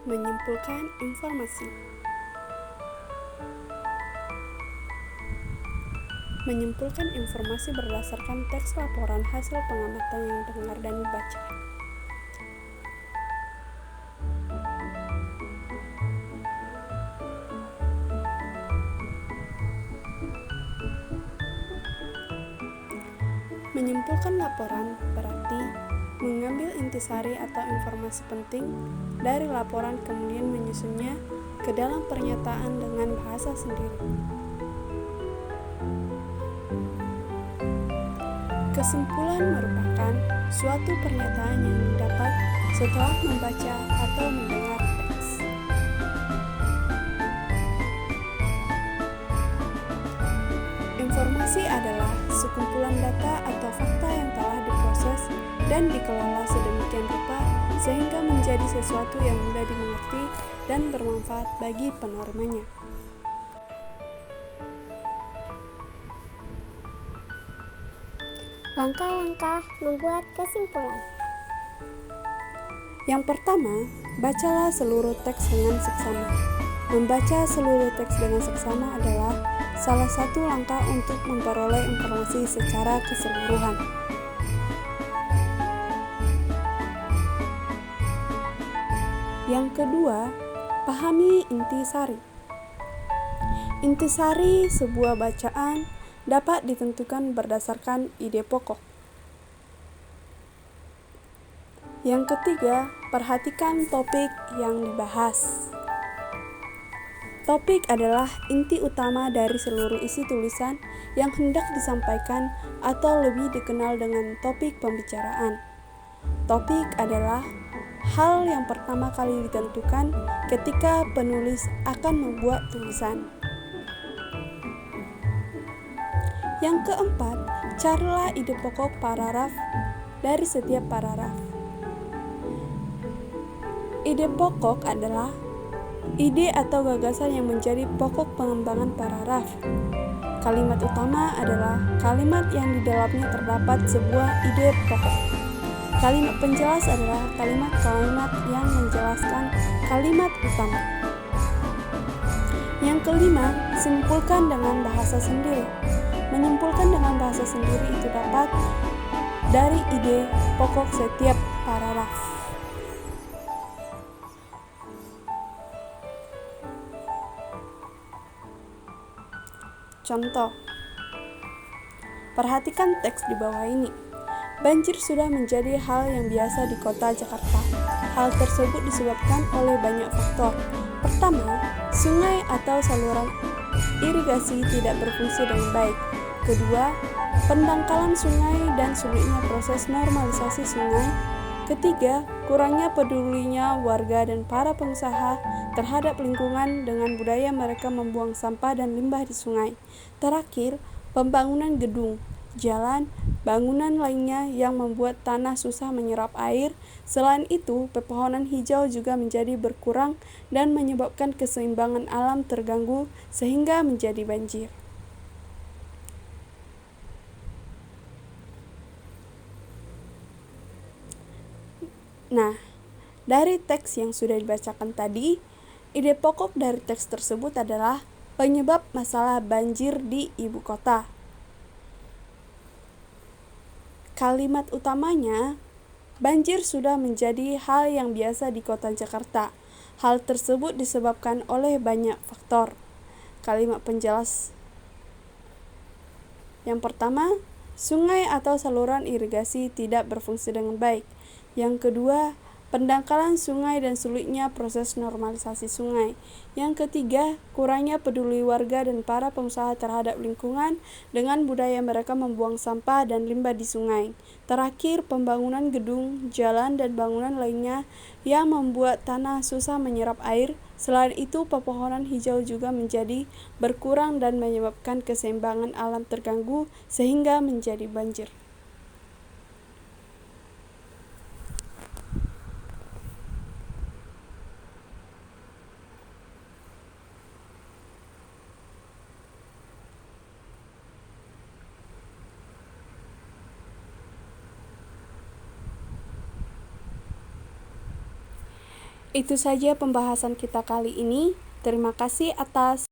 Menyimpulkan informasi. Menyimpulkan informasi berdasarkan teks laporan hasil pengamatan yang dengar dan dibaca. Menyimpulkan laporan berarti mengambil intisari atau informasi penting dari laporan kemudian menyusunnya ke dalam pernyataan dengan bahasa sendiri. Kesimpulan merupakan suatu pernyataan yang didapat setelah membaca atau mendengar teks. Informasi adalah sekumpulan data atau fakta yang telah diproses dan dikelola sedemikian rupa sehingga menjadi sesuatu yang mudah dimengerti dan bermanfaat bagi penerimanya. Langkah-langkah membuat kesimpulan. Yang pertama, bacalah seluruh teks dengan seksama. Membaca seluruh teks dengan seksama adalah salah satu langkah untuk memperoleh informasi secara keseluruhan. Yang kedua, pahami intisari. Intisari sebuah bacaan dapat ditentukan berdasarkan ide pokok. Yang ketiga, perhatikan topik yang dibahas. Topik adalah inti utama dari seluruh isi tulisan yang hendak disampaikan atau lebih dikenal dengan topik pembicaraan. Topik adalah hal yang pertama kali ditentukan ketika penulis akan membuat tulisan. Yang keempat, carilah ide pokok paragraf dari setiap paragraf. Ide pokok adalah ide atau gagasan yang menjadi pokok pengembangan paragraf. Kalimat utama adalah kalimat yang di dalamnya terdapat sebuah ide pokok. Kalimat penjelas adalah kalimat-kalimat yang menjelaskan kalimat utama. Yang kelima, simpulkan dengan bahasa sendiri. Menyimpulkan dengan bahasa sendiri itu dapat dari ide pokok setiap paragraf. Contoh, perhatikan teks di bawah ini. Banjir sudah menjadi hal yang biasa di kota Jakarta. Hal tersebut disebabkan oleh banyak faktor. Pertama, sungai atau saluran irigasi tidak berfungsi dengan baik. Kedua, pendangkalan sungai dan sulitnya proses normalisasi sungai. Ketiga, kurangnya pedulinya warga dan para pengusaha terhadap lingkungan dengan budaya mereka membuang sampah dan limbah di sungai. Terakhir, pembangunan gedung, jalan, bangunan lainnya yang membuat tanah susah menyerap air. Selain itu, pepohonan hijau juga menjadi berkurang dan menyebabkan keseimbangan alam terganggu sehingga menjadi banjir. Nah, dari teks yang sudah dibacakan tadi, ide pokok dari teks tersebut adalah penyebab masalah banjir di ibu kota. Kalimat utamanya, banjir sudah menjadi hal yang biasa di kota Jakarta. Hal tersebut disebabkan oleh banyak faktor. Kalimat penjelas yang pertama, sungai atau saluran irigasi tidak berfungsi dengan baik. Yang kedua, pendangkalan sungai dan sulitnya proses normalisasi sungai. Yang ketiga, kurangnya peduli warga dan para pengusaha terhadap lingkungan dengan budaya mereka membuang sampah dan limbah di sungai. Terakhir, pembangunan gedung, jalan, dan bangunan lainnya yang membuat tanah susah menyerap air. Selain itu, pepohonan hijau juga menjadi berkurang dan menyebabkan keseimbangan alam terganggu sehingga menjadi banjir. Itu saja pembahasan kita kali ini. Terima kasih atas